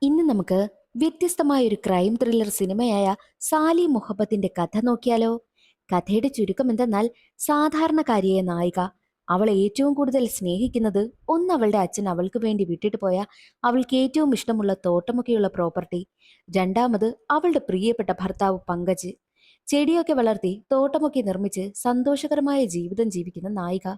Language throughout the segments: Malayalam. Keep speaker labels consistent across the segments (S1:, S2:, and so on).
S1: ഇന്ന് നമുക്ക് വ്യത്യസ്തമായ ഒരു ക്രൈം ത്രില്ലർ സിനിമയായ സാലി മുഹബത്തിന്റെ കഥ നോക്കിയാലോ? കഥയുടെ ചുരുക്കം എന്തെന്നാൽ, സാധാരണക്കാരിയായ നായിക അവളെ ഏറ്റവും കൂടുതൽ സ്നേഹിക്കുന്നത് ഒന്ന് അവളുടെ അച്ഛൻ അവൾക്ക് വേണ്ടി വിട്ടിട്ട് പോയ അവൾക്ക് ഏറ്റവും ഇഷ്ടമുള്ള തോട്ടമൊക്കെയുള്ള പ്രോപ്പർട്ടി, രണ്ടാമത് അവളുടെ പ്രിയപ്പെട്ട ഭർത്താവ് പങ്കജ്. ചെടിയൊക്കെ വളർത്തി തോട്ടമൊക്കെ നിർമ്മിച്ച് സന്തോഷകരമായ ജീവിതം ജീവിക്കുന്ന നായിക.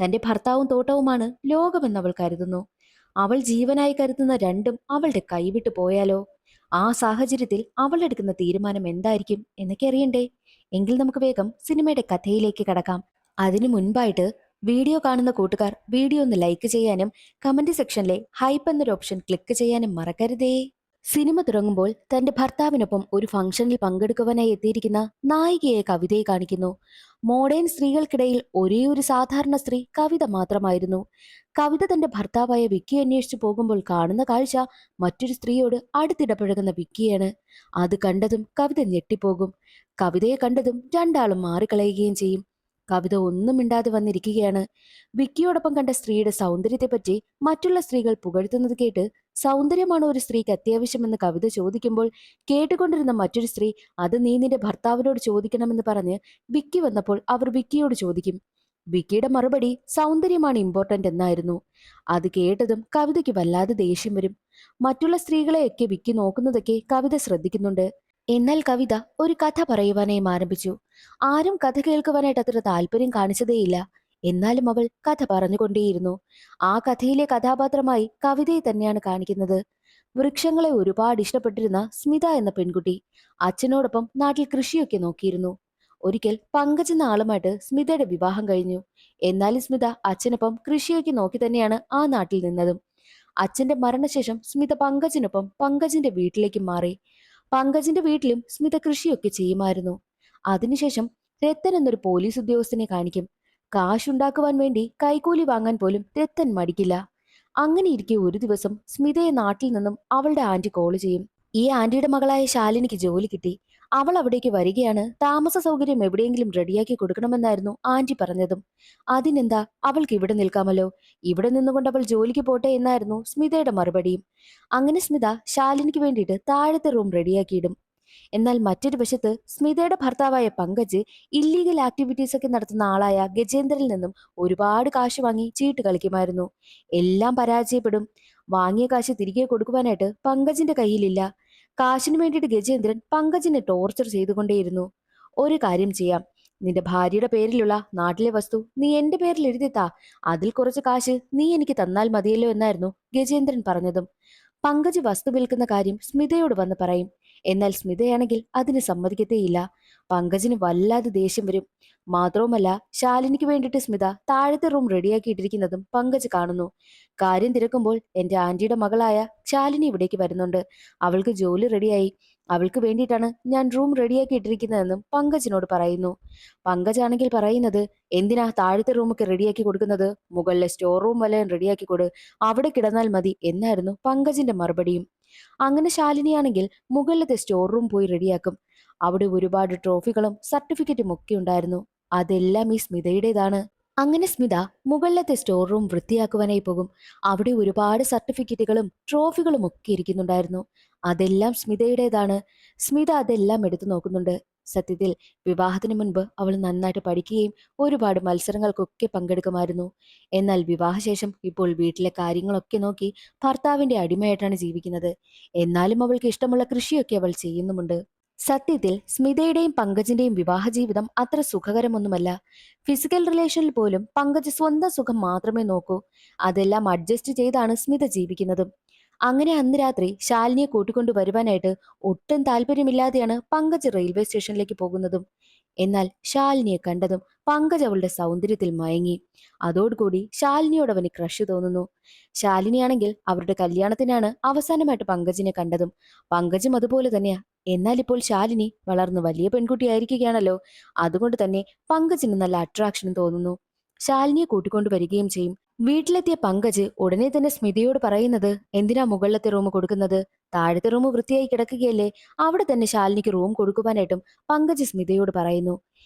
S1: തന്റെ ഭർത്താവും തോട്ടവുമാണ് ലോകമെന്ന് അവൾ കരുതുന്നു. അവൾ ജീവനായി കരുതുന്ന രണ്ടും അവളുടെ കൈവിട്ടു പോയാലോ? ആ സാഹചര്യത്തിൽ അവൾ എടുക്കുന്ന തീരുമാനം എന്തായിരിക്കും എന്നൊക്കെ അറിയണ്ടേ? എങ്കിൽ നമുക്ക് വേഗം സിനിമയുടെ കഥയിലേക്ക് കടക്കാം. അതിനു മുൻപായിട്ട് വീഡിയോ കാണുന്ന കൂട്ടുകാർ വീഡിയോ ഒന്ന് ലൈക്ക് ചെയ്യാനും കമന്റ് സെക്ഷനിലെ ഹൈപ്പ് എന്നൊരു ഓപ്ഷൻ ക്ലിക്ക് ചെയ്യാനും മറക്കരുതേ. സിനിമ തുടങ്ങുമ്പോൾ തന്റെ ഭർത്താവിനൊപ്പം ഒരു ഫംഗ്ഷനിൽ പങ്കെടുക്കുവാനായി എത്തിയിരിക്കുന്ന നായികയെ കവിതയെ കാണിക്കുന്നു. മോഡേൺ സ്ത്രീകൾക്കിടയിൽ ഒരേ ഒരു സാധാരണ സ്ത്രീ കവിത മാത്രമായിരുന്നു. കവിത തന്റെ ഭർത്താവായ വിക്കി അന്വേഷിച്ചു പോകുമ്പോൾ കാണുന്ന കാഴ്ച മറ്റൊരു സ്ത്രീയോട് അടുത്തിടപഴകുന്ന വിക്കിയാണ്. അത് കണ്ടതും കവിത ഞെട്ടിപ്പോകും. കവിതയെ കണ്ടതും രണ്ടാളും മാറിക്കളയുകയും ചെയ്യും. കവിത ഒന്നും മിണ്ടാതെ വന്നിരിക്കുകയാണ്. വിക്കിയോടൊപ്പം കണ്ട സ്ത്രീയുടെ സൗന്ദര്യത്തെപ്പറ്റി മറ്റുള്ള സ്ത്രീകൾ പുകഴ്ത്തുന്നത് കേട്ട്, സൗന്ദര്യമാണ് ഒരു സ്ത്രീക്ക് അത്യാവശ്യമെന്ന് കവിത ചോദിക്കുമ്പോൾ കേട്ടുകൊണ്ടിരുന്ന മറ്റൊരു സ്ത്രീ, അത് നീ നിന്റെ ഭർത്താവിനോട് ചോദിക്കണമെന്ന് പറഞ്ഞ് വിക്കി വന്നപ്പോൾ അവർ വിക്കിയോട് ചോദിക്കും. വിക്കിയുടെ മറുപടി സൗന്ദര്യമാണ് ഇമ്പോർട്ടന്റ് എന്നായിരുന്നു. അത് കേട്ടതും കവിതയ്ക്ക് വല്ലാതെ ദേഷ്യം വരും. മറ്റുള്ള സ്ത്രീകളെയൊക്കെ വിക്കി നോക്കുന്നതൊക്കെ കവിത ശ്രദ്ധിക്കുന്നുണ്ട്. എന്നാൽ കവിത ഒരു കഥ പറയുവാനായി ആരംഭിച്ചു. ആരും കഥ കേൾക്കുവാനായിട്ട് അത്ര താല്പര്യം കാണിച്ചതേയില്ല. എന്നാലും അവൾ കഥ പറഞ്ഞുകൊണ്ടേയിരുന്നു. ആ കഥയിലെ കഥാപാത്രമായി കവിതയെ തന്നെയാണ് കാണിക്കുന്നത്. വൃക്ഷങ്ങളെ ഒരുപാട് ഇഷ്ടപ്പെട്ടിരുന്ന സ്മിത എന്ന പെൺകുട്ടി അച്ഛനോടൊപ്പം നാട്ടിൽ കൃഷിയൊക്കെ നോക്കിയിരുന്നു. ഒരിക്കൽ പങ്കജ് എന്ന ആളുമായിട്ട് സ്മിതയുടെ വിവാഹം കഴിഞ്ഞു. എന്നാലും സ്മിത അച്ഛനൊപ്പം കൃഷിയൊക്കെ നോക്കി തന്നെയാണ് ആ നാട്ടിൽ നിന്നതും. അച്ഛന്റെ മരണശേഷം സ്മിത പങ്കജിനൊപ്പം പങ്കജിന്റെ വീട്ടിലേക്ക് മാറി. പങ്കജിന്റെ വീട്ടിലും സ്മിത കൃഷിയൊക്കെ ചെയ്യുമായിരുന്നു. അതിനുശേഷം രത്തൻ എന്നൊരു പോലീസ് ഉദ്യോഗസ്ഥനെ കാണിക്കും. കാശുണ്ടാക്കുവാൻ വേണ്ടി കൈക്കൂലി വാങ്ങാൻ പോലും രത്തൻ മടിക്കില്ല. അങ്ങനെ ഇരിക്കെ ഒരു ദിവസം സ്മിതയെ നാട്ടിൽ നിന്നും അവളുടെ ആന്റി കോള് ചെയ്യും. ഈ ആന്റിയുടെ മകളായ ശാലിനിക്ക് ജോലി കിട്ടി. അവൾ അവിടേക്ക് വരികയാണ്. താമസ സൗകര്യം എവിടെയെങ്കിലും റെഡിയാക്കി കൊടുക്കണമെന്നായിരുന്നു ആന്റി പറഞ്ഞതും. അതിനെന്താ, അവൾക്ക് ഇവിടെ നിൽക്കാമല്ലോ, ഇവിടെ നിന്നുകൊണ്ട് അവൾ ജോലിക്ക് പോട്ടെ എന്നായിരുന്നു സ്മിതയുടെ മറുപടിയും. അങ്ങനെ സ്മിത ശാലിനിക്ക് വേണ്ടിയിട്ട് താഴത്തെ റൂം റെഡിയാക്കിയിടും. എന്നാൽ മറ്റൊരു വശത്ത് സ്മിതയുടെ ഭർത്താവായ പങ്കജ് ഇല്ലീഗൽ ആക്ടിവിറ്റീസ് ഒക്കെ നടത്തുന്ന ആളായ ഗജേന്ദ്രനിൽ നിന്നും ഒരുപാട് കാശ് വാങ്ങി ചീട്ട് കളിക്കുമായിരുന്നു. എല്ലാം പരാജയപ്പെടും. വാങ്ങിയ കാശ് തിരികെ കൊടുക്കുവാനായിട്ട് പങ്കജിന്റെ കയ്യിലില്ല. കാശിനു വേണ്ടിയിട്ട് ഗജേന്ദ്രൻ പങ്കജിനെ ടോർച്ചർ ചെയ്തുകൊണ്ടേയിരുന്നു. ഒരു കാര്യം ചെയ്യാം, നിന്റെ ഭാര്യയുടെ പേരിലുള്ള നാട്ടിലെ വസ്തു നീ എന്റെ പേരിൽ എഴുതിത്താ, അതിൽ കുറച്ച് കാശ് നീ എനിക്ക് തന്നാൽ മതിയല്ലോ എന്നായിരുന്നു ഗജേന്ദ്രൻ പറഞ്ഞതും. പങ്കജ് വസ്തു വിൽക്കുന്ന കാര്യം സ്മിതയോട് വന്ന് പറയും. എന്നാൽ സ്മിതയാണെങ്കിൽ അതിന് സമ്മതിക്കത്തേയില്ല. പങ്കജിന് വല്ലാതെ ദേഷ്യം വരും. മാത്രവുമല്ല, ശാലിനിക്ക് വേണ്ടിയിട്ട് സ്മിത താഴത്തെ റൂം റെഡിയാക്കിയിട്ടിരിക്കുന്നതും പങ്കജ് കാണുന്നു. കാര്യം തിരക്കുമ്പോൾ എന്റെ ആന്റിയുടെ മകളായ ശാലിനി ഇവിടേക്ക് വരുന്നുണ്ട്. അവൾക്ക് ജോലി റെഡിയായി. അവൾക്ക് വേണ്ടിയിട്ടാണ് ഞാൻ റൂം റെഡിയാക്കി ഇട്ടിരിക്കുന്നതെന്നും പങ്കജിനോട് പറയുന്നു. പങ്കജാണെങ്കിൽ പറയുന്നത്, എന്തിനാ താഴത്തെ റൂമൊക്കെ റെഡിയാക്കി കൊടുക്കുന്നത്, മുകളിലെ സ്റ്റോർ റൂം വല്ലതും റെഡിയാക്കി കൊടു, അവിടെ കിടന്നാൽ മതി എന്നായിരുന്നു പങ്കജിന്റെ മറുപടിയും. അങ്ങനെ ശാലിനിയാണെങ്കിൽ മുകളിലത്തെ സ്റ്റോർ റൂം പോയി റെഡിയാക്കും. അവിടെ ഒരുപാട് ട്രോഫികളും സർട്ടിഫിക്കറ്റും ഒക്കെ ഉണ്ടായിരുന്നു. അതെല്ലാം ഈ സ്മിതയുടേതാണ്. അങ്ങനെ സ്മിത മുകളിലത്തെ സ്റ്റോർ റൂം വൃത്തിയാക്കുവാനായി പോകും. അവിടെ ഒരുപാട് സർട്ടിഫിക്കറ്റുകളും ട്രോഫികളും ഒക്കെ ഇരിക്കുന്നുണ്ടായിരുന്നു. അതെല്ലാം സ്മിതയുടേതാണ്. സ്മിത അതെല്ലാം എടുത്തു നോക്കുന്നുണ്ട്. സത്യത്തിൽ വിവാഹത്തിന് മുൻപ് അവൾ നന്നായിട്ട് പഠിക്കുകയും ഒരുപാട് മത്സരങ്ങൾക്കൊക്കെ പങ്കെടുക്കുമായിരുന്നു. എന്നാൽ വിവാഹശേഷം ഇപ്പോൾ വീട്ടിലെ കാര്യങ്ങളൊക്കെ നോക്കി ഭർത്താവിന്റെ അടിമയായിട്ടാണ് ജീവിക്കുന്നത്. എന്നാലും അവൾക്ക് ഇഷ്ടമുള്ള കൃഷിയൊക്കെ അവൾ ചെയ്യുന്നുമുണ്ട്. സത്യത്തിൽ സ്മിതയുടെയും പങ്കജിന്റെയും വിവാഹ ജീവിതം അത്ര സുഖകരമൊന്നുമല്ല. ഫിസിക്കൽ റിലേഷനിൽ പോലും പങ്കജ് സ്വന്തം സുഖം മാത്രമേ നോക്കൂ. അതെല്ലാം അഡ്ജസ്റ്റ് ചെയ്താണ് സ്മിത ജീവിക്കുന്നതും. അങ്ങനെ അന്ന് രാത്രി ശാലിനിയെ കൂട്ടിക്കൊണ്ടു വരുവാനായിട്ട് ഒട്ടും താല്പര്യമില്ലാതെയാണ് പങ്കജ് റെയിൽവേ സ്റ്റേഷനിലേക്ക് പോകുന്നതും. എന്നാൽ ശാലിനിയെ കണ്ടതും പങ്കജ് അവളുടെ സൗന്ദര്യത്തിൽ മയങ്ങി. അതോടുകൂടി ശാലിനിയോട് അവന് ക്രഷ് തോന്നുന്നു. ശാലിനിയാണെങ്കിൽ അവരുടെ കല്യാണത്തിനാണ് അവസാനമായിട്ട് പങ്കജിനെ കണ്ടതും. പങ്കജും അതുപോലെ തന്നെയാ. എന്നാൽ ഇപ്പോൾ ശാലിനി വളർന്നു വലിയ പെൺകുട്ടിയായിരിക്കുകയാണല്ലോ. അതുകൊണ്ട് തന്നെ പങ്കജിന് നല്ല അട്രാക്ഷനും തോന്നുന്നു. ശാലിനിയെ കൂട്ടിക്കൊണ്ടു വരികയും ചെയ്യും. വീട്ടിലെത്തിയ പങ്കജ് ഉടനെ തന്നെ സ്മിതയോട് പറയുന്നത്, എന്തിനാ മുകളിലത്തെ റൂം കൊടുക്കുന്നത്, താഴത്തെ റൂം വൃത്തിയായി കിടക്കുകയല്ലേ, അവിടെ തന്നെ ശാലിനിക്ക് റൂം കൊടുക്കുവാനായിട്ടും പങ്കജ് സ്മിതയോട് പറയുന്നു.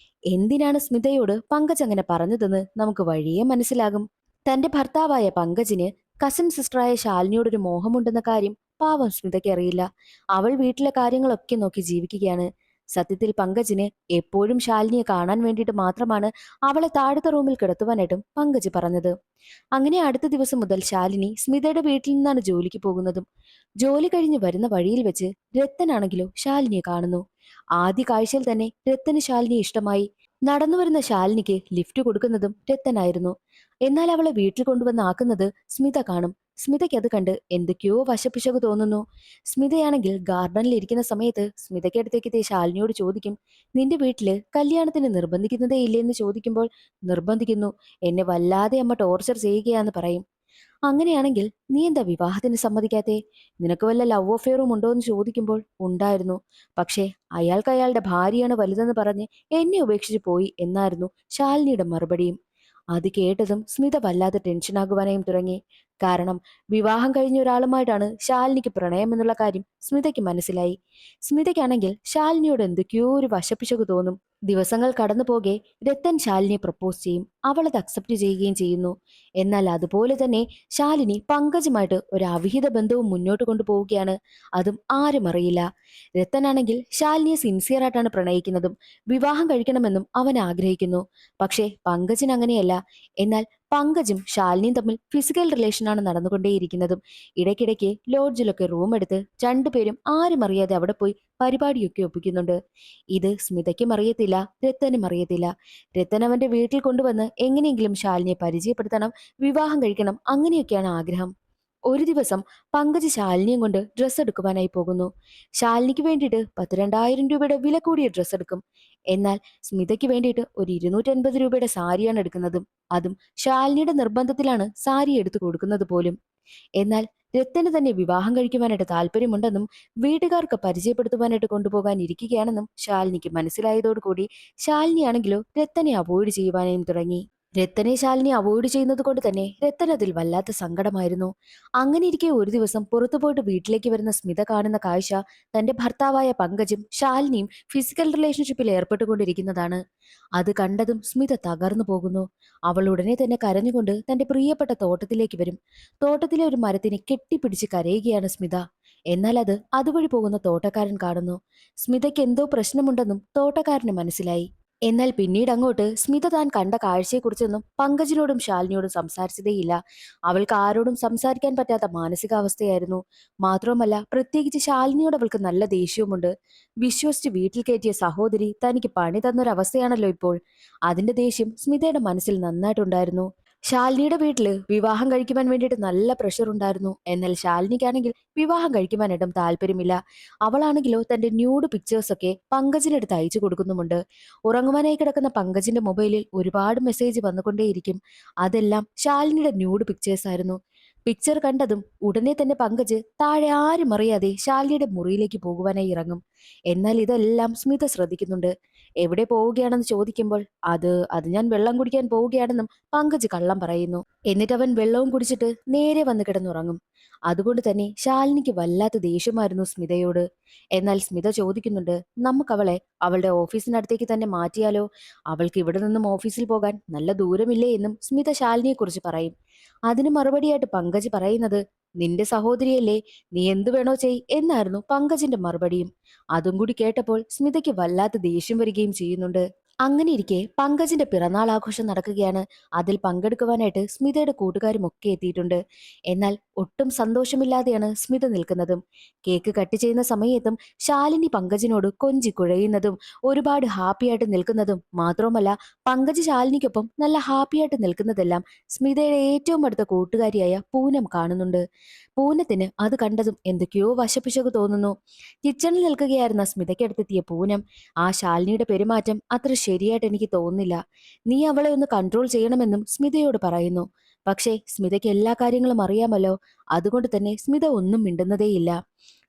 S1: എന്തിനാണ് സ്മിതയോട് പങ്കജ് അങ്ങനെ പറഞ്ഞതെന്ന് നമുക്ക് വഴിയെ മനസ്സിലാകും. തന്റെ ഭർത്താവായ പങ്കജിന് കസിൻ സിസ്റ്ററായ ശാലിനിയോടൊരു മോഹമുണ്ടെന്ന കാര്യം പാവം സ്മിതയ്ക്ക് അറിയില്ല. അവൾ വീട്ടിലെ കാര്യങ്ങളൊക്കെ നോക്കി ജീവിക്കുകയാണ്. സത്യത്തിൽ പങ്കജിന് എപ്പോഴും ശാലിനിയെ കാണാൻ വേണ്ടിയിട്ട് മാത്രമാണ് അവളെ താഴത്തെ റൂമിൽ കിടത്തുവാനായിട്ടും പങ്കജ് പറഞ്ഞത്. അങ്ങനെ അടുത്ത ദിവസം മുതൽ ശാലിനി സ്മിതയുടെ വീട്ടിൽ നിന്നാണ് ജോലിക്ക് പോകുന്നതും. ജോലി കഴിഞ്ഞ് വരുന്ന വഴിയിൽ വെച്ച് രത്തനാണെങ്കിലോ ശാലിനിയെ കാണുന്നു. ആദ്യ കാഴ്ചയിൽ തന്നെ രത്തന് ശാലിനിയെ ഇഷ്ടമായി. നടന്നു വരുന്ന ശാലിനിക്ക് ലിഫ്റ്റ് കൊടുക്കുന്നതും രത്തനായിരുന്നു. എന്നാൽ അവളെ വീട്ടിൽ കൊണ്ടുവന്ന് ആക്കുന്നത് സ്മിത കാണും. സ്മിതയ്ക്ക് അത് കണ്ട് എന്തൊക്കെയോ വശപ്പിശക് തോന്നുന്നു. സ്മിതയാണെങ്കിൽ ഗാർഡനിൽ ഇരിക്കുന്ന സമയത്ത് സ്മിതയ്ക്ക് അടുത്തേക്ക് ശാലിനിയോട് ചോദിക്കും, നിന്റെ വീട്ടില് കല്യാണത്തിന് നിർബന്ധിക്കുന്നതേ ഇല്ലേ എന്ന് ചോദിക്കുമ്പോൾ, നിർബന്ധിക്കുന്നു, എന്നെ വല്ലാതെ അമ്മ ടോർച്ചർ ചെയ്യുകയാന്ന് പറയും. അങ്ങനെയാണെങ്കിൽ നീ എന്താ വിവാഹത്തിന് സമ്മതിക്കാത്തെ? നിനക്ക് വല്ല ലവ് അഫെയറും ഉണ്ടോ എന്ന് ചോദിക്കുമ്പോൾ, ഉണ്ടായിരുന്നു. പക്ഷേ അയാൾക്ക് അയാളുടെ ഭാര്യയാണ് വലുതെന്ന് പറഞ്ഞ് എന്നെ ഉപേക്ഷിച്ച് പോയി എന്നായിരുന്നു ശാലിനിയുടെ മറുപടിയും. അത് കേട്ടതും സ്മിത വല്ലാതെ ടെൻഷനാകുവാനായും തുടങ്ങി. കാരണം വിവാഹം കഴിഞ്ഞ ഒരാളുമായിട്ടാണ് ശാലിനിക്ക് പ്രണയം എന്നുള്ള കാര്യം സ്മിതയ്ക്ക് മനസ്സിലായി. സ്മിതയ്ക്കാണെങ്കിൽ ശാലിനിയോട് എന്തൊക്കെയോ ഒരു വശപ്പിശക് തോന്നും. ദിവസങ്ങൾ കടന്നു പോകെ രത്തൻ ശാലിനിയെ പ്രപ്പോസ് ചെയ്യും. അവൾ അത് അക്സെപ്റ്റ് ചെയ്യുകയും ചെയ്യുന്നു. എന്നാൽ അതുപോലെ തന്നെ ശാലിനി പങ്കജുമായിട്ട് ഒരു അവിഹിത ബന്ധവും മുന്നോട്ട് കൊണ്ടുപോവുകയാണ്. അതും ആരും അറിയില്ല. രത്തനാണെങ്കിൽ ശാലിനിയെ സിൻസിയർ ആയിട്ടാണ് പ്രണയിക്കുന്നതും വിവാഹം കഴിക്കണമെന്നും അവൻ ആഗ്രഹിക്കുന്നു. പക്ഷേ പങ്കജിന് അങ്ങനെയല്ല. എന്നാൽ പങ്കജും ശാലിനിയും തമ്മിൽ ഫിസിക്കൽ റിലേഷനാണ് നടന്നുകൊണ്ടേയിരിക്കുന്നതും. ഇടയ്ക്കിടയ്ക്ക് ലോഡ്ജിലൊക്കെ റൂം എടുത്ത് രണ്ടുപേരും ആരും അറിയാതെ അവിടെ പോയി പരിപാടിയൊക്കെ ഒപ്പിക്കുന്നുണ്ട്. ഇത് സ്മിതയ്ക്കും അറിയത്തില്ല, രത്തനും അറിയത്തില്ല. രത്തൻ അവന്റെ വീട്ടിൽ കൊണ്ടുവന്ന് എങ്ങനെയെങ്കിലും ശാലിനിയെ പരിചയപ്പെടുത്തണം, വിവാഹം കഴിക്കണം, അങ്ങനെയൊക്കെയാണ് ആഗ്രഹം. ഒരു ദിവസം പങ്കജ് ശാലിനിയും കൊണ്ട് ഡ്രസ്സ് എടുക്കുവാനായി പോകുന്നു. ശാലിനിക്ക് വേണ്ടിയിട്ട് 12,000 രൂപയുടെ വില കൂടിയ ഡ്രസ്സ് എടുക്കും. എന്നാൽ സ്മിതയ്ക്ക് വേണ്ടിയിട്ട് ഒരു 250 രൂപയുടെ സാരിയാണ് എടുക്കുന്നതും. അതും ശാലിനിയുടെ നിർബന്ധത്തിലാണ് സാരി എടുത്തു കൊടുക്കുന്നത് പോലും. എന്നാൽ രത്തന് തന്നെ വിവാഹം കഴിക്കുവാനായിട്ട് താല്പര്യമുണ്ടെന്നും വീട്ടുകാർക്ക് പരിചയപ്പെടുത്തുവാനായിട്ട് കൊണ്ടുപോകാൻ ഇരിക്കുകയാണെന്നും ശാലിനിക്ക് മനസ്സിലായതോടുകൂടി ശാലിനിയാണെങ്കിലോ രത്തനെ അവോയ്ഡ് ചെയ്യുവാനും തുടങ്ങി. രത്തനെ ശാലിനി അവോയ്ഡ് ചെയ്യുന്നത് കൊണ്ട് തന്നെ രത്തൻ അതിൽ വല്ലാത്ത സങ്കടമായിരുന്നു. അങ്ങനെ ഇരിക്കെ ഒരു ദിവസം പുറത്തു പോയിട്ട് വീട്ടിലേക്ക് വരുന്ന സ്മിത കാണുന്ന കാഴ്ച തന്റെ ഭർത്താവായ പങ്കജും ശാലിനിയും ഫിസിക്കൽ റിലേഷൻഷിപ്പിൽ ഏർപ്പെട്ടുകൊണ്ടിരിക്കുന്നതാണ്. അത് കണ്ടതും സ്മിത തകർന്നു പോകുന്നു. അവൾ ഉടനെ തന്നെ കരഞ്ഞുകൊണ്ട് തന്റെ പ്രിയപ്പെട്ട തോട്ടത്തിലേക്ക് വരും. തോട്ടത്തിലെ ഒരു മരത്തിനെ കെട്ടിപ്പിടിച്ച് കരയുകയാണ് സ്മിത. എന്നാൽ അത് അതുവഴി പോകുന്ന തോട്ടക്കാരൻ കാണുന്നു. സ്മിതയ്ക്ക് എന്തോ പ്രശ്നമുണ്ടെന്നും തോട്ടക്കാരന് മനസ്സിലായി. എന്നാൽ പിന്നീട് അങ്ങോട്ട് സ്മിത താൻ കണ്ട കാഴ്ചയെക്കുറിച്ചൊന്നും പങ്കജിനോടും ശാലിനിയോടും സംസാരിച്ചതേയില്ല. അവൾക്ക് ആരോടും സംസാരിക്കാൻ പറ്റാത്ത മാനസികാവസ്ഥയായിരുന്നു. മാത്രവുമല്ല, പ്രത്യേകിച്ച് ശാലിനിയോട് അവൾക്ക് നല്ല ദേഷ്യവുമുണ്ട്. വിശ്വസിച്ച് വീട്ടിൽ കയറ്റിയ സഹോദരി തനിക്ക് പണി തന്നൊരവസ്ഥയാണല്ലോ ഇപ്പോൾ. അതിന്റെ ദേഷ്യം സ്മിതയുടെ മനസ്സിൽ നന്നായിട്ടുണ്ടായിരുന്നു. ശാലിനിയുടെ വീട്ടില് വിവാഹം കഴിക്കുവാൻ വേണ്ടിയിട്ട് നല്ല പ്രഷർ ഉണ്ടായിരുന്നു. എന്നാൽ ശാലിനിക്കാണെങ്കിൽ വിവാഹം കഴിക്കുവാനായിട്ടും താല്പര്യമില്ല. അവളാണെങ്കിലോ തന്റെ ന്യൂഡ് പിക്ചേഴ്സ് ഒക്കെ പങ്കജിനെടുത്ത് അയച്ചു കൊടുക്കുന്നുമുണ്ട്. ഉറങ്ങുവാനായി കിടക്കുന്ന പങ്കജിന്റെ മൊബൈലിൽ ഒരുപാട് മെസ്സേജ് വന്നുകൊണ്ടേയിരിക്കും. അതെല്ലാം ശാലിനിയുടെ ന്യൂഡ് പിക്ചേഴ്സ് ആയിരുന്നു. പിക്ചർ കണ്ടതും ഉടനെ തന്നെ പങ്കജ് താഴെ ആരും അറിയാതെ ശാലിനിയുടെ മുറിയിലേക്ക് പോകുവാനായി ഇറങ്ങും. എന്നാൽ ഇതെല്ലാം സ്മിത ശ്രദ്ധിക്കുന്നുണ്ട്. എവിടെ പോവുകയാണെന്ന് ചോദിക്കുമ്പോൾ അത് ഞാൻ വെള്ളം കുടിക്കാൻ പോവുകയാണെന്നും പങ്കജ് കള്ളം പറയുന്നു. എന്നിട്ട് അവൻ വെള്ളവും കുടിച്ചിട്ട് നേരെ വന്ന് കിടന്നുറങ്ങും. അതുകൊണ്ട് തന്നെ ശാലിനിക്ക് വല്ലാത്ത ദേഷ്യമായിരുന്നു സ്മിതയോട്. എന്നാൽ സ്മിത ചോദിക്കുന്നുണ്ട്, നമുക്കവളെ അവളുടെ ഓഫീസിനടുത്തേക്ക് തന്നെ മാറ്റിയാലോ? അവൾക്ക് ഇവിടെ നിന്നും ഓഫീസിൽ പോകാൻ നല്ല ദൂരമില്ലേ എന്നും സ്മിത ശാലിനിയെ കുറിച്ച് പറയും. അതിന് മറുപടിയായിട്ട് പങ്കജ് പറയുന്നത്, നിന്റെ സഹോദരിയല്ലേ, നീ എന്തു വേണോ ചെയ് എന്നായിരുന്നു പങ്കജിന്റെ മറുപടിയും. അതും കൂടി കേട്ടപ്പോൾ സ്മിതയ്ക്ക് വല്ലാത്ത ദേഷ്യം വരികയും ചെയ്യുന്നുണ്ട്. അങ്ങനെ ഇരിക്കെ പങ്കജിന്റെ പിറന്നാൾ ആഘോഷം നടക്കുകയാണ്. അതിൽ പങ്കെടുക്കുവാനായിട്ട് സ്മിതയുടെ കൂട്ടുകാരും ഒക്കെ എത്തിയിട്ടുണ്ട്. എന്നാൽ ഒട്ടും സന്തോഷമില്ലാതെയാണ് സ്മിത നിൽക്കുന്നതും. കേക്ക് കട്ട് ചെയ്യുന്ന സമയത്തും ശാലിനി പങ്കജിനോട് കൊഞ്ചി കുഴയുന്നതും ഒരുപാട് ഹാപ്പിയായിട്ട് നിൽക്കുന്നതും മാത്രവുമല്ല, പങ്കജ് ശാലിനിക്കൊപ്പം നല്ല ഹാപ്പിയായിട്ട് നിൽക്കുന്നതെല്ലാം സ്മിതയുടെ ഏറ്റവും അടുത്ത കൂട്ടുകാരിയായ പൂനം കാണുന്നുണ്ട്. പൂനത്തിന് അത് കണ്ടതും എന്തൊക്കെയോ വശപ്പിശക് തോന്നുന്നു. കിച്ചണിൽ നിൽക്കുകയായിരുന്ന സ്മിതയ്ക്കടുത്തെത്തിയ പൂനം, ആ ശാലിനിയുടെ പെരുമാറ്റം അത്ര ശരിയായിട്ട് എനിക്ക് തോന്നുന്നില്ല. നീ അവളെ ഒന്ന് കൺട്രോൾ ചെയ്യണമെന്നും സ്മിതയോട് പറയുന്നു. പക്ഷേ സ്മിതയ്ക്ക് എല്ലാ കാര്യങ്ങളും അറിയാമല്ലോ. അതുകൊണ്ട് തന്നെ സ്മിത ഒന്നും മിണ്ടുന്നതേയില്ല.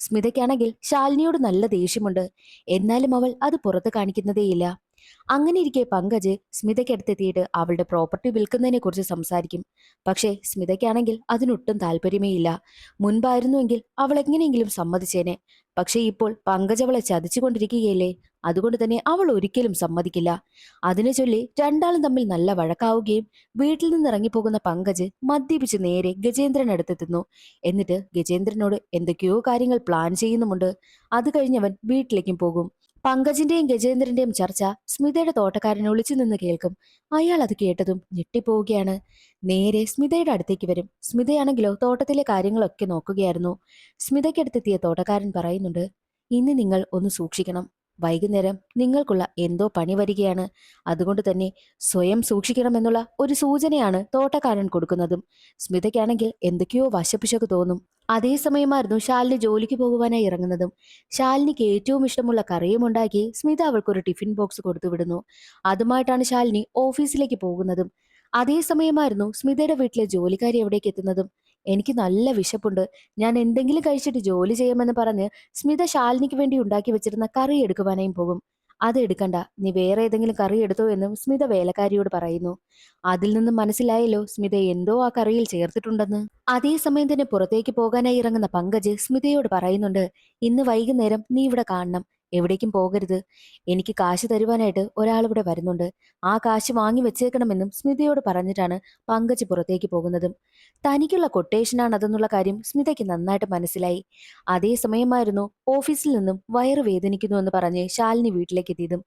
S1: സ്മിതയ്ക്കാണെങ്കിൽ ശാലിനിയോട് നല്ല ദേഷ്യമുണ്ട്. എന്നാലും അവൾ അത് പുറത്ത് കാണിക്കുന്നതേയില്ല. അങ്ങനെ ഇരിക്കെ പങ്കജ് സ്മിതയ്ക്കടുത്തെത്തിയിട്ട് അവളുടെ പ്രോപ്പർട്ടി വിൽക്കുന്നതിനെ കുറിച്ച് സംസാരിക്കും. പക്ഷേ സ്മിതയ്ക്കാണെങ്കിൽ അതിനൊട്ടും താല്പര്യമേയില്ല. മുൻപായിരുന്നുവെങ്കിൽ അവൾ എങ്ങനെയെങ്കിലും സമ്മതിച്ചേനെ. പക്ഷേ ഇപ്പോൾ പങ്കജ് അവളെ ചതിച്ചുകൊണ്ടിരിക്കുകയല്ലേ. അതുകൊണ്ട് തന്നെ അവൾ ഒരിക്കലും സമ്മതിക്കില്ല. അതിനെ ചൊല്ലി രണ്ടാളും തമ്മിൽ നല്ല വഴക്കാവുകയും വീട്ടിൽ നിന്ന് ഇറങ്ങിപ്പോകുന്ന പങ്കജ് മദ്യപിച്ച് നേരെ ഗജേന്ദ്രനടുത്തെത്തുന്നു. എന്നിട്ട് ഗജേന്ദ്രനോട് എന്തൊക്കെയോ കാര്യങ്ങൾ പ്ലാൻ ചെയ്യുന്നുമുണ്ട്. അത് കഴിഞ്ഞവൻ വീട്ടിലേക്കും പോകും. പങ്കജിന്റെയും ഗജേന്ദ്രന്റെയും ചർച്ച സ്മിതയുടെ തോട്ടക്കാരൻ ഒളിച്ചു നിന്ന് കേൾക്കും. അയാൾ അത് കേട്ടതും ഞെട്ടിപ്പോവുകയാണ്. നേരെ സ്മിതയുടെ അടുത്തേക്ക് വരും. സ്മിതയാണെങ്കിലോ തോട്ടത്തിലെ കാര്യങ്ങളൊക്കെ നോക്കുകയായിരുന്നു. സ്മിതയ്ക്കടുത്തെത്തിയ തോട്ടക്കാരൻ പറയുന്നുണ്ട്, ഇന്ന് നിങ്ങൾ ഒന്ന് സൂക്ഷിക്കണം. വൈകുന്നേരം നിങ്ങൾക്കുള്ള എന്തോ പണി വരികയാണ്. അതുകൊണ്ട് തന്നെ സ്വയം സൂക്ഷിക്കണമെന്നുള്ള ഒരു സൂചനയാണ് തോട്ടക്കാരൻ കൊടുക്കുന്നതും. സ്മിതയ്ക്കാണെങ്കിൽ എന്തൊക്കെയോ വശപ്പിശക്ക് തോന്നും. അതേസമയമായിരുന്നു ശാലിനി ജോലിക്ക് പോകുവാനായി ഇറങ്ങുന്നതും. ശാലിനിക്ക് ഏറ്റവും ഇഷ്ടമുള്ള കറിയും ഉണ്ടാക്കി സ്മിത അവൾക്കൊരു ടിഫിൻ ബോക്സ് കൊടുത്തുവിടുന്നു. അതുമായിട്ടാണ് ശാലിനി ഓഫീസിലേക്ക് പോകുന്നതും. അതേസമയമായിരുന്നു സ്മിതയുടെ വീട്ടിലെ ജോലിക്കാരി എവിടേക്ക് എത്തുന്നതും. എനിക്ക് നല്ല വിശപ്പുണ്ട്, ഞാൻ എന്തെങ്കിലും കഴിച്ചിട്ട് ജോലി ചെയ്യാമെന്ന് പറഞ്ഞ് സ്മിത ശാലിനിക്ക് വേണ്ടി ഉണ്ടാക്കി വെച്ചിരുന്ന കറി എടുക്കുവാനായും പോകും. അത് എടുക്കണ്ട, നീ വേറെ ഏതെങ്കിലും കറി എടുത്തോ എന്നും സ്മിത വേലക്കാരിയോട് പറയുന്നു. അതിൽ നിന്നും മനസ്സിലായല്ലോ സ്മിത എന്തോ ആ കറിയിൽ ചേർത്തിട്ടുണ്ടെന്ന്. അതേസമയം തന്നെ പുറത്തേക്ക് പോകാനായി ഇറങ്ങുന്ന പങ്കജ് സ്മിതയോട് പറയുന്നുണ്ട്, ഇന്ന് വൈകുന്നേരം നീ ഇവിടെ കാണണം, എവിടേക്കും പോകരുത്. എനിക്ക് കാശ് തരുവാനായിട്ട് ഒരാൾ ഇവിടെ വരുന്നുണ്ട്. ആ കാശ് വാങ്ങി വെച്ചേക്കണമെന്നും സ്മിതയോട് പറഞ്ഞിട്ടാണ് പങ്കജ് പുറത്തേക്ക് പോകുന്നതും. തനിക്കുള്ള കൊട്ടേഷനാണ് അതെന്നുള്ള കാര്യം സ്മിതയ്ക്ക് നന്നായിട്ട് മനസ്സിലായി. അതേസമയമായിരുന്നു ഓഫീസിൽ നിന്നും വയറ് വേദനിക്കുന്നു എന്ന് പറഞ്ഞ് ശാലിനി വീട്ടിലേക്ക് എത്തിയതും.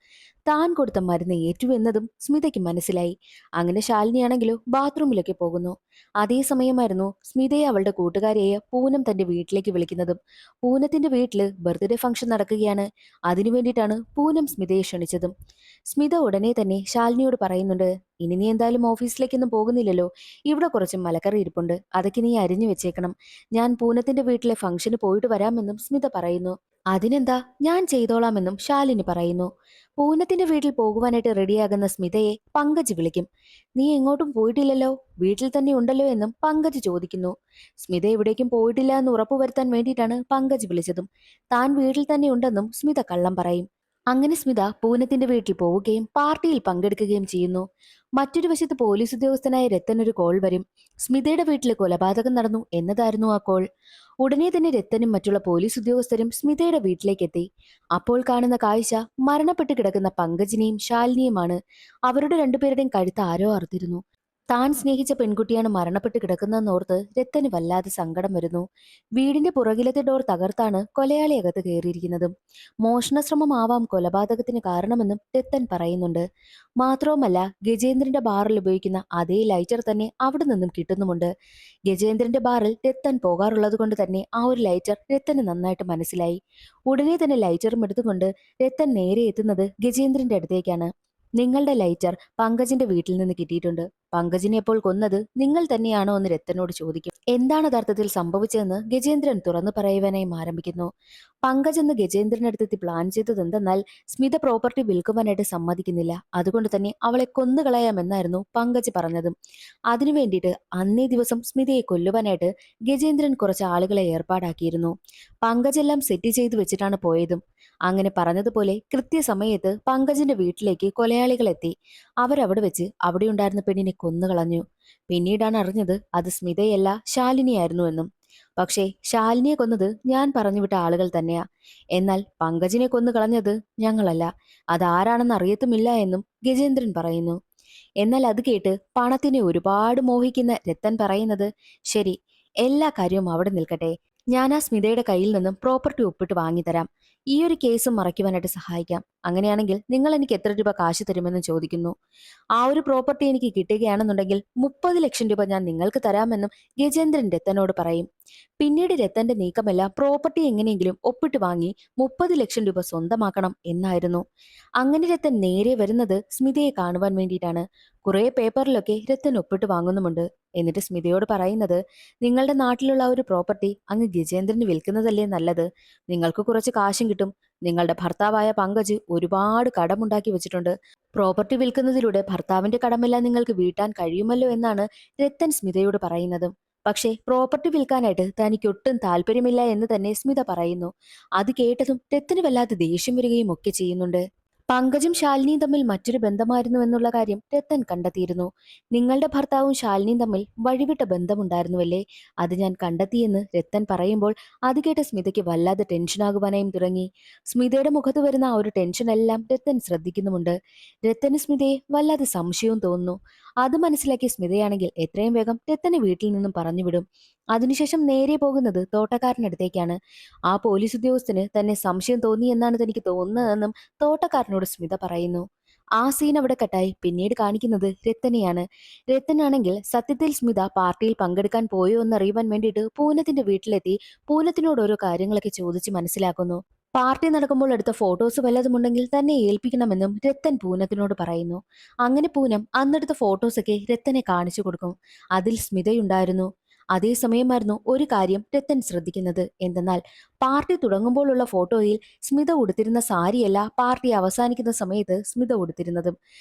S1: താൻ കൊടുത്ത മരുന്ന് ഏറ്റു എന്നതും സ്മിതയ്ക്ക് മനസ്സിലായി. അങ്ങനെ ശാലിനിയാണെങ്കിലോ ബാത്റൂമിലൊക്കെ പോകുന്നു. അതേസമയമായിരുന്നു സ്മിതയെ അവളുടെ കൂട്ടുകാരിയായ പൂനം തന്റെ വീട്ടിലേക്ക് വിളിക്കുന്നതും. പൂനത്തിന്റെ വീട്ടില് ബർത്ത്ഡേ ഫംഗ്ഷൻ നടക്കുകയാണ്. അതിനു വേണ്ടിയിട്ടാണ് പൂനം സ്മിതയെ ക്ഷണിച്ചതും. സ്മിത ഉടനെ തന്നെ ശാലിനിയോട് പറയുന്നുണ്ട്, ഇനി നീ എന്തായാലും ഓഫീസിലേക്കൊന്നും പോകുന്നില്ലല്ലോ, ഇവിടെ കുറച്ച് മലക്കറി ഇരിപ്പുണ്ട്, അതൊക്കെ നീ അരിഞ്ഞു വെച്ചേക്കണം. ഞാൻ പൂനത്തിന്റെ വീട്ടിലെ ഫംഗ്ഷന് പോയിട്ട് വരാമെന്നും സ്മിത പറയുന്നു. അതിനെന്താ, ഞാൻ ചെയ്തോളാമെന്നും ശാലിനി പറയുന്നു. പൂനത്തിന്റെ വീട്ടിൽ പോകുവാനായിട്ട് റെഡിയാകുന്ന സ്മിതയെ പങ്കജ് വിളിക്കും. നീ എങ്ങോട്ടും പോയിട്ടില്ലല്ലോ, വീട്ടിൽ തന്നെ ഉണ്ടല്ലോ എന്നും പങ്കജ് ചോദിക്കുന്നു. സ്മിത എവിടേക്കും പോയിട്ടില്ല എന്ന് ഉറപ്പുവരുത്താൻ വേണ്ടിയിട്ടാണ് പങ്കജ് വിളിച്ചതും. താൻ വീട്ടിൽ തന്നെ ഉണ്ടെന്നും സ്മിത കള്ളം പറയും. അങ്ങനെ സ്മിത പൂനത്തിന്റെ വീട്ടിൽ പോവുകയും പാർട്ടിയിൽ പങ്കെടുക്കുകയും ചെയ്യുന്നു. മറ്റൊരു വശത്ത് പോലീസ് ഉദ്യോഗസ്ഥനായ രത്തൻ ഒരു കോൾ വരും. സ്മിതയുടെ വീട്ടിൽ കൊലപാതകം നടന്നു എന്നതായിരുന്നു ആ കോൾ. ഉടനെ തന്നെ രത്തനും മറ്റുള്ള പോലീസ് ഉദ്യോഗസ്ഥരും സ്മിതയുടെ വീട്ടിലേക്കെത്തി. അപ്പോൾ കാണുന്ന കാഴ്ച മരണപ്പെട്ട് കിടക്കുന്ന പങ്കജിനെയും ശാലിനിയുമാണ്. അവരുടെ രണ്ടുപേരുടെയും കഴുത്ത് ആരോ അറുത്തിരുന്നു. താൻ സ്നേഹിച്ച പെൺകുട്ടിയാണ് മരണപ്പെട്ട് കിടക്കുന്നതെന്നോർത്ത് രത്തന് വല്ലാതെ സങ്കടം വരുന്നു. വീടിന്റെ പുറകിലത്തെ ഡോർ തകർത്താണ് കൊലയാളി അകത്ത് കയറിയിരിക്കുന്നതും. മോഷണശ്രമമാവാം കൊലപാതകത്തിന് കാരണമെന്നും രത്തൻ പറയുന്നുണ്ട്. മാത്രവുമല്ല, ഗജേന്ദ്രന്റെ ബാറിൽ ഉപയോഗിക്കുന്ന അതേ ലൈറ്റർ തന്നെ അവിടെ നിന്നും കിട്ടുന്നുമുണ്ട്. ഗജേന്ദ്രന്റെ ബാറിൽ രത്തൻ പോകാറുള്ളത് കൊണ്ട് തന്നെ ആ ഒരു ലൈറ്റർ രത്തന് നന്നായിട്ട് മനസ്സിലായി. ഉടനെ തന്നെ ലൈറ്ററും എടുത്തുകൊണ്ട് രത്തൻ നേരെ എത്തുന്നത് ഗജേന്ദ്രന്റെ അടുത്തേക്കാണ്. നിങ്ങളുടെ ലൈറ്റർ പങ്കജിന്റെ വീട്ടിൽ നിന്ന് കിട്ടിയിട്ടുണ്ട്. പങ്കജിനെ ഇപ്പോൾ കൊന്നത് നിങ്ങൾ തന്നെയാണോ എന്ന് രത്തനോട് ചോദിക്കും. എന്താണ് യഥാർത്ഥത്തിൽ സംഭവിച്ചതെന്ന് ഗജേന്ദ്രൻ തുറന്നു പറയുവാനായും ആരംഭിക്കുന്നു. പങ്കജ് എന്ന് ഗജേന്ദ്രനടുത്തെത്തി പ്ലാൻ ചെയ്തത് എന്തെന്നാൽ സ്മിത പ്രോപ്പർട്ടി വിൽക്കുവാനായിട്ട് സമ്മതിക്കുന്നില്ല. അതുകൊണ്ട് തന്നെ അവളെ കൊന്നുകളയാമെന്നായിരുന്നു പങ്കജ് പറഞ്ഞതും. അതിനു വേണ്ടിയിട്ട് അന്നേ ദിവസം സ്മിതയെ കൊല്ലുവാനായിട്ട് ഗജേന്ദ്രൻ കുറച്ച് ആളുകളെ ഏർപ്പാടാക്കിയിരുന്നു. പങ്കജ് എല്ലാം സെറ്റ് ചെയ്തു വെച്ചിട്ടാണ് പോയതും. അങ്ങനെ പറഞ്ഞതുപോലെ കൃത്യസമയത്ത് പങ്കജിന്റെ വീട്ടിലേക്ക് കൊലയാളികൾ എത്തി. അവരവിടെ വെച്ച് അവിടെ ഉണ്ടായിരുന്ന പെണ്ണിനെ കൊന്നുകളഞ്ഞു. പിന്നീടാണ് അറിഞ്ഞത് അത് സ്മിതയല്ല ശാലിനിയായിരുന്നു എന്നും. പക്ഷേ ശാലിനിയെ കൊന്നത് ഞാൻ പറഞ്ഞുവിട്ട ആളുകൾ തന്നെയാ. എന്നാൽ പങ്കജിനെ കൊന്നു കളഞ്ഞത് ഞങ്ങളല്ല. അതാരാണെന്ന് അറിയത്തുമില്ല എന്നും ഗജേന്ദ്രൻ പറയുന്നു. എന്നാൽ അത് കേട്ട് പണത്തിനെ ഒരുപാട് മോഹിക്കുന്ന രത്തൻ പറയുന്നത്, ശരി, എല്ലാ കാര്യവും അവിടെ നിൽക്കട്ടെ, ഞാൻ ആ സ്മിതയുടെ കയ്യിൽ നിന്നും പ്രോപ്പർട്ടി ഒപ്പിട്ട് വാങ്ങിത്തരാം. ഈ ഒരു കേസും മറയ്ക്കുവാനായിട്ട് സഹായിക്കാം. അങ്ങനെയാണെങ്കിൽ നിങ്ങൾ എനിക്ക് എത്ര രൂപ കാശ് തരുമെന്ന് ചോദിക്കുന്നു. ആ ഒരു പ്രോപ്പർട്ടി എനിക്ക് കിട്ടുകയാണെന്നുണ്ടെങ്കിൽ 30 ലക്ഷം രൂപ ഞാൻ നിങ്ങൾക്ക് തരാമെന്നും ഗജേന്ദ്രൻ രത്തനോട് പറയും. പിന്നീട് രത്തന്റെ നീക്കമെല്ലാം പ്രോപ്പർട്ടി എങ്ങനെയെങ്കിലും ഒപ്പിട്ട് വാങ്ങി 30 ലക്ഷം രൂപ സ്വന്തമാക്കണം എന്നായിരുന്നു. അങ്ങനെ രത്തൻ നേരെ വരുന്നത് സ്മിതയെ കാണുവാൻ വേണ്ടിയിട്ടാണ്. കുറെ പേപ്പറിലൊക്കെ രത്തൻ ഒപ്പിട്ട് വാങ്ങുന്നുമുണ്ട്. എന്നിട്ട് സ്മിതയോട് പറയുന്നത്, നിങ്ങളുടെ നാട്ടിലുള്ള ഒരു പ്രോപ്പർട്ടി അങ്ങ് ഗജേന്ദ്രന് വിൽക്കുന്നതല്ലേ നല്ലത്. നിങ്ങൾക്ക് കുറച്ച് കാശും കിട്ടും. നിങ്ങളുടെ ഭർത്താവായ പങ്കജ് ഒരുപാട് കടമുണ്ടാക്കി വെച്ചിട്ടുണ്ട്. പ്രോപ്പർട്ടി വിൽക്കുന്നതിലൂടെ ഭർത്താവിന്റെ കടമെല്ലാം നിങ്ങൾക്ക് വീട്ടാൻ കഴിയുമല്ലോ എന്നാണ് രത്തൻ സ്മിതയോട് പറയുന്നതും. പക്ഷേ പ്രോപ്പർട്ടി വിൽക്കാനായിട്ട് തനിക്ക് ഒട്ടും താല്പര്യമില്ല എന്ന് തന്നെ സ്മിത പറയുന്നു. അത് കേട്ടതും രത്തന് വല്ലാതെ ദേഷ്യം വരികയും ഒക്കെ ചെയ്യുന്നുണ്ട്. പങ്കജും ശാലിനിയും തമ്മിൽ മറ്റൊരു ബന്ധമായിരുന്നു എന്നുള്ള കാര്യം രത്തൻ കണ്ടെത്തിയിരുന്നു. നിങ്ങളുടെ ഭർത്താവും ശാലിനിയും തമ്മിൽ വഴിവിട്ട ബന്ധമുണ്ടായിരുന്നുവല്ലേ? അത് ഞാൻ കണ്ടെത്തിയെന്ന് രത്തൻ പറയുമ്പോൾ അത് കേട്ട സ്മിതയ്ക്ക് വല്ലാതെ ടെൻഷനാകുവാനായും തുടങ്ങി. സ്മിതയുടെ മുഖത്ത് വരുന്ന ആ ഒരു ടെൻഷനെല്ലാം രത്തൻ ശ്രദ്ധിക്കുന്നുമുണ്ട്. രത്തന് സ്മിതയെ വല്ലാതെ സംശയവും തോന്നുന്നു. അത് മനസ്സിലാക്കിയ സ്മിതയാണെങ്കിൽ എത്രയും വേഗം രത്തനെ വീട്ടിൽ നിന്നും പറഞ്ഞുവിടും. അതിനുശേഷം നേരെ പോകുന്നത് തോട്ടക്കാരനടുത്തേക്കാണ്. ആ പോലീസ് ഉദ്യോഗസ്ഥന് തന്നെ സംശയം തോന്നി എന്നാണ് തനിക്ക് തോന്നുന്നതെന്നും തോട്ടക്കാരനോട് സ്മിത പറയുന്നു. ആ സീൻ അവിടെ കട്ടായി. പിന്നീട് കാണിക്കുന്നത് രത്തനെയാണ്. രത്തനാണെങ്കിൽ സത്യത്തിൽ സ്മിത പാർട്ടിയിൽ പങ്കെടുക്കാൻ പോയോ എന്നറിയുവാൻ വേണ്ടിയിട്ട് പൂനത്തിന്റെ വീട്ടിലെത്തി പൂനത്തിനോട് ഓരോ കാര്യങ്ങളൊക്കെ ചോദിച്ച് മനസ്സിലാക്കുന്നു. പാർട്ടി നടക്കുമ്പോൾ എടുത്ത ഫോട്ടോസ് വല്ലതുമുണ്ടെങ്കിൽ തന്നെ ഏൽപ്പിക്കണമെന്നും രത്തൻ പൂനത്തിനോട് പറയുന്നു. അങ്ങനെ പൂനം അന്നെടുത്ത ഫോട്ടോസൊക്കെ രത്തനെ കാണിച്ചു കൊടുക്കും. അതിൽ സ്മിതയുണ്ടായിരുന്നു. അതേസമയമായിരുന്നു ഒരു കാര്യം രത്തൻ ശ്രദ്ധിക്കുന്നത്. എന്തെന്നാൽ പാർട്ടി തുടങ്ങുമ്പോഴുള്ള ഫോട്ടോയിൽ സ്മിത ഉടുത്തിരുന്ന സാരിയല്ല പാർട്ടി അവസാനിക്കുന്ന സമയത്ത് സ്മിത ഉടുത്തിരുന്നതും.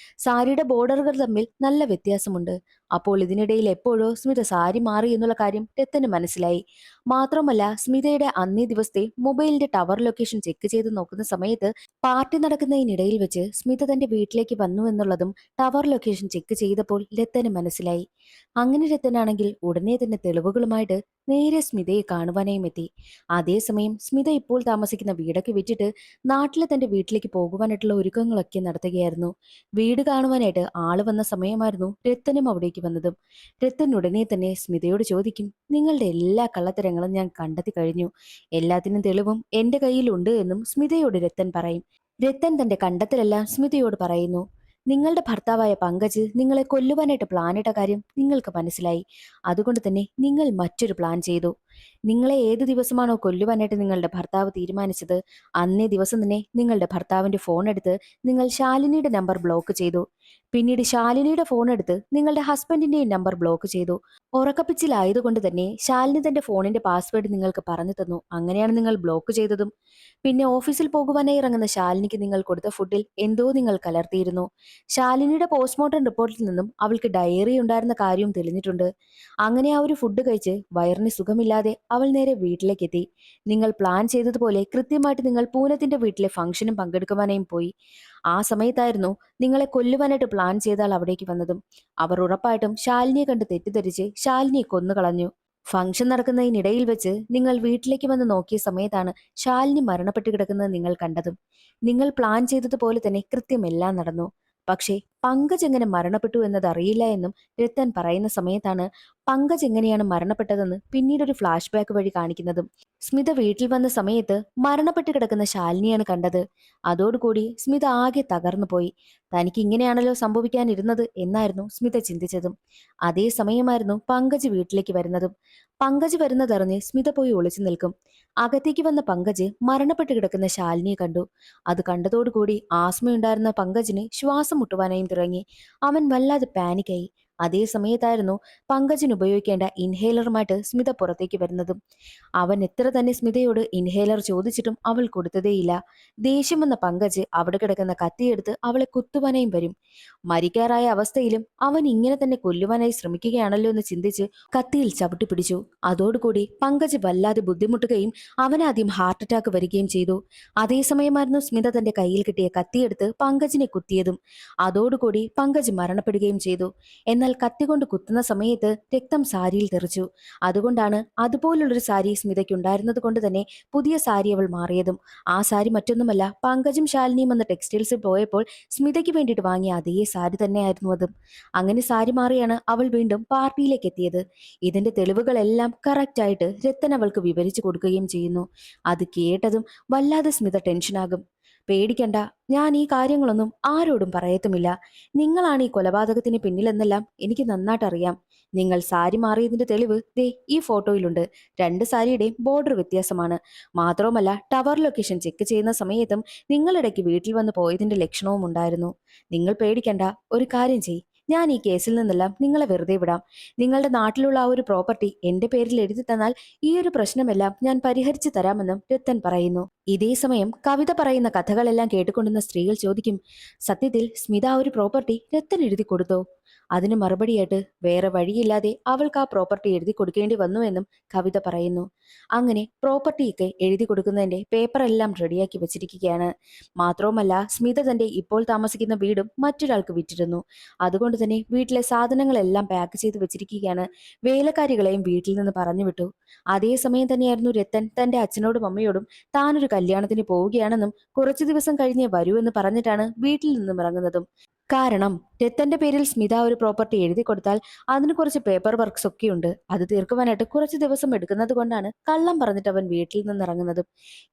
S1: സാരിയുടെ ബോർഡറുകൾ തമ്മിൽ നല്ല വ്യത്യാസമുണ്ട്. അപ്പോൾ ഇതിനിടയിൽ എപ്പോഴോ സ്മിത സാരി മാറി എന്നുള്ള കാര്യം രത്തന് മനസ്സിലായി. മാത്രമല്ല സ്മിതയുടെ അന്നേ ദിവസത്തെ മൊബൈലിന്റെ ടവർ ലൊക്കേഷൻ ചെക്ക് ചെയ്ത് നോക്കുന്ന സമയത്ത് പാർട്ടി നടക്കുന്നതിനിടയിൽ വെച്ച് സ്മിത തന്റെ വീട്ടിലേക്ക് വന്നു എന്നുള്ളതും ടവർ ലൊക്കേഷൻ ചെക്ക് ചെയ്തപ്പോൾ രത്തന് മനസ്സിലായി. അങ്ങനെ രത്തനാണെങ്കിൽ ഉടനെ തന്നെ തെളിവുകളുമായിട്ട് നേരെ സ്മിതയെ കാണുവാനായും എത്തി. അതേസമയം സ്മിത ഇപ്പോൾ താമസിക്കുന്ന വീടൊക്കെ വിറ്റിട്ട് നാട്ടിലെ തന്റെ വീട്ടിലേക്ക് പോകുവാനായിട്ടുള്ള ഒരുക്കങ്ങളൊക്കെ നടത്തുകയായിരുന്നു. വീട് കാണുവാനായിട്ട് ആള് വന്ന സമയമായിരുന്നു രത്തനും അവിടേക്ക് വന്നതും. രത്തൻ ഉടനെ തന്നെ സ്മിതയോട് ചോദിക്കും, നിങ്ങളുടെ എല്ലാ കള്ളത്തരങ്ങളും ഞാൻ കണ്ടെത്തി കഴിഞ്ഞു. എല്ലാത്തിനും തെളിവും എന്റെ കയ്യിലുണ്ട് എന്നും സ്മിതയോട് രത്തൻ പറയും. രത്തൻ തന്റെ കണ്ടെത്തലെല്ലാം സ്മിതയോട് പറയുന്നു. നിങ്ങളുടെ ഭർത്താവായ പങ്കജ് നിങ്ങളെ കൊല്ലുവാനായിട്ട് പ്ലാനിട്ട കാര്യം നിങ്ങൾക്ക് മനസ്സിലായി. അതുകൊണ്ട് തന്നെ നിങ്ങൾ മറ്റൊരു പ്ലാൻ ചെയ്തു. നിങ്ങളെ ഏത് ദിവസമാണോ കൊല്ലുവാനായിട്ട് നിങ്ങളുടെ ഭർത്താവ് തീരുമാനിച്ചത് അന്നേ ദിവസം തന്നെ നിങ്ങളുടെ ഭർത്താവിന്റെ ഫോൺ എടുത്ത് നിങ്ങൾ ശാലിനിയുടെ നമ്പർ ബ്ലോക്ക് ചെയ്തു. പിന്നീട് ശാലിനിയുടെ ഫോൺ എടുത്ത് നിങ്ങളുടെ ഹസ്ബൻഡിന്റെയും നമ്പർ ബ്ലോക്ക് ചെയ്തു. ഉറക്കപ്പിച്ചിലായതുകൊണ്ട് തന്നെ ശാലിനി തന്റെ ഫോണിന്റെ പാസ്വേഡ് നിങ്ങൾക്ക് പറഞ്ഞു തന്നു. അങ്ങനെയാണ് നിങ്ങൾ ബ്ലോക്ക് ചെയ്തതും. പിന്നെ ഓഫീസിൽ പോകുവാനായി ഇറങ്ങുന്ന ശാലിനിക്ക് നിങ്ങൾ കൊടുത്ത ഫുഡിൽ എന്തോ നിങ്ങൾ കലർത്തിയിരുന്നു. ശാലിനിയുടെ പോസ്റ്റ്മോർട്ടം റിപ്പോർട്ടിൽ നിന്നും അവൾക്ക് ഡയറി ഉണ്ടായിരുന്ന കാര്യവും തെളിഞ്ഞിട്ടുണ്ട്. അങ്ങനെ ആ ഒരു ഫുഡ് കഴിച്ച് വയറിന് സുഖമില്ലാതെ അവൾ നേരെ വീട്ടിലേക്ക് എത്തി. നിങ്ങൾ പ്ലാൻ ചെയ്തതുപോലെ കൃത്യമായിട്ട് നിങ്ങൾ പൂനത്തിന്റെ വീട്ടിലെ ഫംഗ്ഷനും പങ്കെടുക്കുവാനായും പോയി. ആ സമയത്തായിരുന്നു നിങ്ങളെ കൊല്ലുവാനായിട്ട് പ്ലാൻ ചെയ്ത ആൾ അവിടേക്ക് വന്നതും. അവർ ഉറപ്പായിട്ടും ശാലിനിയെ കണ്ട് തെറ്റിദ്ധരിച്ച് ശാലിനിയെ കൊന്നുകളഞ്ഞു. ഫംഗ്ഷൻ നടക്കുന്നതിനിടയിൽ വെച്ച് നിങ്ങൾ വീട്ടിലേക്ക് വന്ന് നോക്കിയ സമയത്താണ് ശാലിനി മരണപ്പെട്ട് കിടക്കുന്നത് നിങ്ങൾ കണ്ടതും. നിങ്ങൾ പ്ലാൻ ചെയ്തതുപോലെ തന്നെ കൃത്യം എല്ലാം നടന്നു. പക്ഷേ പങ്കജ് എങ്ങനെ മരണപ്പെട്ടു എന്നത് അറിയില്ല എന്നും രത്തൻ പറയുന്ന സമയത്താണ് പങ്കജ് എങ്ങനെയാണ് മരണപ്പെട്ടതെന്ന് പിന്നീട് ഒരു ഫ്ലാഷ് ബാക്ക് വഴി കാണിക്കുന്നതും. സ്മിത വീട്ടിൽ വന്ന സമയത്ത് മരണപ്പെട്ട് കിടക്കുന്ന ശാലിനിയാണ് കണ്ടത്. അതോടുകൂടി സ്മിത ആകെ തകർന്നു പോയി. തനിക്ക് ഇങ്ങനെയാണല്ലോ സംഭവിക്കാനിരുന്നത് എന്നായിരുന്നു സ്മിത ചിന്തിച്ചതും. അതേ സമയമായിരുന്നു പങ്കജ് വീട്ടിലേക്ക് വരുന്നതും. പങ്കജ് വരുന്നതറിഞ്ഞ് സ്മിത പോയി ഒളിച്ചു നിൽക്കും. അകത്തേക്ക് വന്ന പങ്കജ് മരണപ്പെട്ട് കിടക്കുന്ന ശാലിനിയെ കണ്ടു. അത് കണ്ടതോടുകൂടി ആസ്മയുണ്ടായിരുന്ന പങ്കജിന് ശ്വാസം മുട്ടുവാനായും തുടങ്ങി. അവൻ വല്ലാതെ പാനിക്കായി. അതേ സമയത്തായിരുന്നു പങ്കജിന് ഉപയോഗിക്കേണ്ട ഇൻഹേലറുമായിട്ട് സ്മിത പുറത്തേക്ക് വരുന്നതും. അവൻ എത്ര തന്നെ സ്മിതയോട് ഇൻഹേലർ ചോദിച്ചിട്ടും അവൾ കൊടുത്തതേയില്ല. ദേഷ്യം വന്ന പങ്കജ് അവിടെ കിടക്കുന്ന കത്തിയെടുത്ത് അവളെ കുത്തുവാനായും വരും. മരിക്കാറായ അവസ്ഥയിലും അവൻ ഇങ്ങനെ തന്നെ കൊല്ലുവാനായി ശ്രമിക്കുകയാണല്ലോ എന്ന് ചിന്തിച്ച് കത്തിയിൽ ചവിട്ടി പിടിച്ചു. അതോടുകൂടി പങ്കജ് വല്ലാതെ ബുദ്ധിമുട്ടുകയും അവനാദ്യം ഹാർട്ട് അറ്റാക്ക് വരികയും ചെയ്തു. അതേസമയമായിരുന്നു സ്മിത തന്റെ കയ്യിൽ കിട്ടിയ കത്തിയെടുത്ത് പങ്കജിനെ കുത്തിയതും. അതോടുകൂടി പങ്കജ് മരണപ്പെടുകയും ചെയ്തു. എന്നാൽ കത്തി കൊണ്ട് കുത്തുന്ന സമയത്ത് രക്തം സാരിയിൽ തെറിച്ചു. അതുകൊണ്ടാണ് അതുപോലുള്ളൊരു സാരി സ്മിതയ്ക്കുണ്ടായിരുന്നത് കൊണ്ട് തന്നെ പുതിയ സാരി അവൾ മാറിയതും. ആ സാരി മറ്റൊന്നുമല്ല, പങ്കജും ശാലിനിയും വന്ന് ടെക്സ്റ്റൈൽസിൽ പോയപ്പോൾ സ്മിതയ്ക്ക് വേണ്ടിയിട്ട് വാങ്ങിയ അതേ സാരി തന്നെയായിരുന്നു അതും. അങ്ങനെ സാരി മാറിയാണ് അവൾ വീണ്ടും പാർട്ടിയിലേക്ക് എത്തിയത്. ഇതിന്റെ തെളിവുകളെല്ലാം കറക്റ്റായിട്ട് രത്തൻ അവൾക്ക് വിവരിച്ചു കൊടുക്കുകയും ചെയ്യുന്നു. അത് കേട്ടതും വല്ലാതെ സ്മിത ടെൻഷനാകും. പേടിക്കണ്ട, ഞാൻ ഈ കാര്യങ്ങളൊന്നും ആരോടും പറയത്തുമില്ല. നിങ്ങളാണ് ഈ കൊലപാതകത്തിന് പിന്നിലെന്നെല്ലാം എനിക്ക് നന്നായിട്ട് അറിയാം. നിങ്ങൾ സാരി മാറിയതിന്റെ തെളിവ് ദേ ഈ ഫോട്ടോയിലുണ്ട്. രണ്ട് സാരിയുടെയും ബോർഡർ വ്യത്യാസമാണ്. മാത്രവുമല്ല ടവർ ലൊക്കേഷൻ ചെക്ക് ചെയ്യുന്ന സമയത്തും നിങ്ങളിടയ്ക്ക് വീട്ടിൽ വന്ന് പോയതിന്റെ ലക്ഷണവും ഉണ്ടായിരുന്നു. നിങ്ങൾ പേടിക്കണ്ട, ഒരു കാര്യം ചെയ്, ഞാൻ ഈ കേസിൽ നിന്നെല്ലാം നിങ്ങളെ വെറുതെ വിടാം. നിങ്ങളുടെ നാട്ടിലുള്ള ആ ഒരു പ്രോപ്പർട്ടി എന്റെ പേരിൽ എഴുതി തന്നാൽ ഈ ഒരു പ്രശ്നമെല്ലാം ഞാൻ പരിഹരിച്ചു തരാമെന്നും രത്തൻ പറയുന്നു. ഇതേ സമയം കവിത പറയുന്ന കഥകളെല്ലാം കേട്ടുകൊണ്ടുന്ന സ്ത്രീകൾ ചോദിക്കും, സത്യത്തിൽ സ്മിത ആ ഒരു പ്രോപ്പർട്ടി രത്തൻ എഴുതി കൊടുത്തോ? അതിന് മറുപടിയായിട്ട് വേറെ വഴിയില്ലാതെ അവൾക്ക് ആ പ്രോപ്പർട്ടി എഴുതി കൊടുക്കേണ്ടി വന്നുവെന്നും കവിത പറയുന്നു. അങ്ങനെ പ്രോപ്പർട്ടിയൊക്കെ എഴുതി കൊടുക്കുന്നതിന്റെ പേപ്പറെല്ലാം റെഡിയാക്കി വെച്ചിരിക്കുകയാണ്. മാത്രവുമല്ല, സ്മിത തന്റെ ഇപ്പോൾ താമസിക്കുന്ന വീടും മറ്റൊരാൾക്ക് വിറ്റിരുന്നു. അതുകൊണ്ട് തന്നെ വീട്ടിലെ സാധനങ്ങളെല്ലാം പാക്ക് ചെയ്ത് വെച്ചിരിക്കുകയാണ്. വേലക്കാരികളെയും വീട്ടിൽ നിന്ന് പറഞ്ഞു വിട്ടു. അതേസമയം തന്നെയായിരുന്നു രത്തൻ തന്റെ അച്ഛനോടും അമ്മയോടും താനൊരു കല്യാണത്തിന് പോവുകയാണെന്നും കുറച്ചു ദിവസം കഴിഞ്ഞേ വരൂ എന്ന് പറഞ്ഞിട്ടാണ് വീട്ടിൽ നിന്നും ഇറങ്ങുന്നതും. കാരണം രത്തന്റെ പേരിൽ സ്മിത ഒരു പ്രോപ്പർട്ടി എഴുതി കൊടുത്താൽ അതിന് കുറച്ച് പേപ്പർ വർക്ക്സ് ഒക്കെ ഉണ്ട്. അത് തീർക്കുവാനായിട്ട് കുറച്ച് ദിവസം എടുക്കുന്നത് കൊണ്ടാണ് കള്ളം പറഞ്ഞിട്ട് അവൻ വീട്ടിൽ നിന്ന് ഇറങ്ങുന്നതും.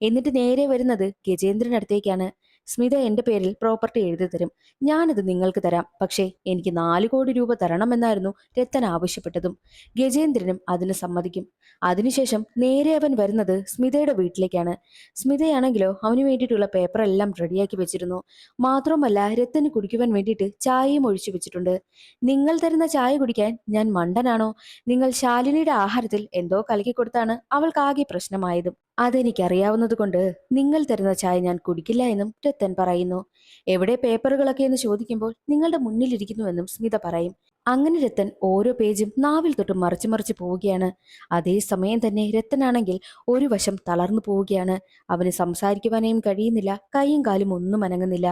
S1: എന്നിട്ട് നേരെ വരുന്നത് ഗജേന്ദ്രനടുത്തേക്കാണ്. സ്മിത എന്റെ പേരിൽ പ്രോപ്പർട്ടി എഴുതി തരും, ഞാനത് നിങ്ങൾക്ക് തരാം, പക്ഷേ എനിക്ക് 4 കോടി രൂപ തരണമെന്നായിരുന്നു രത്തൻ ആവശ്യപ്പെട്ടതും. ഗജേന്ദ്രനും അതിന് സമ്മതിക്കും. അതിനുശേഷം നേരെ അവൻ വരുന്നത് സ്മിതയുടെ വീട്ടിലേക്കാണ്. സ്മിതയാണെങ്കിലോ അവന് വേണ്ടിയിട്ടുള്ള പേപ്പറെല്ലാം റെഡിയാക്കി വെച്ചിരുന്നു. മാത്രമല്ല, രത്തന് കുടിക്കുവാൻ വേണ്ടിയിട്ട് ചായയും ഒഴിച്ചു വെച്ചിട്ടുണ്ട്. നിങ്ങൾ തരുന്ന ചായ കുടിക്കാൻ ഞാൻ മണ്ടനാണോ? നിങ്ങൾ ശാലിനിയുടെ ആഹാരത്തിൽ എന്തോ കലക്കി കൊടുത്താണ് അവൾക്ക് ആകെ പ്രശ്നമായതും. അതെനിക്കറിയാവുന്നത് കൊണ്ട് നിങ്ങൾ തരുന്ന ചായ ഞാൻ കുടിക്കില്ല എന്നും രത്തൻ പറയുന്നു. എവിടെ പേപ്പറുകളൊക്കെ എന്ന് ചോദിക്കുമ്പോൾ നിങ്ങളുടെ മുന്നിലിരിക്കുന്നുവെന്നും സ്മിത പറയും. അങ്ങനെ രത്തൻ ഓരോ പേജും നാവിൽ തൊട്ട് മറിച്ച് മറിച്ച് പോവുകയാണ്. അതേസമയം തന്നെ രത്തനാണെങ്കിൽ ഒരു വശം തളർന്നു പോവുകയാണ്. അവന് സംസാരിക്കുവാനേയും കഴിയുന്നില്ല, കൈയും കാലും ഒന്നും അനങ്ങുന്നില്ല.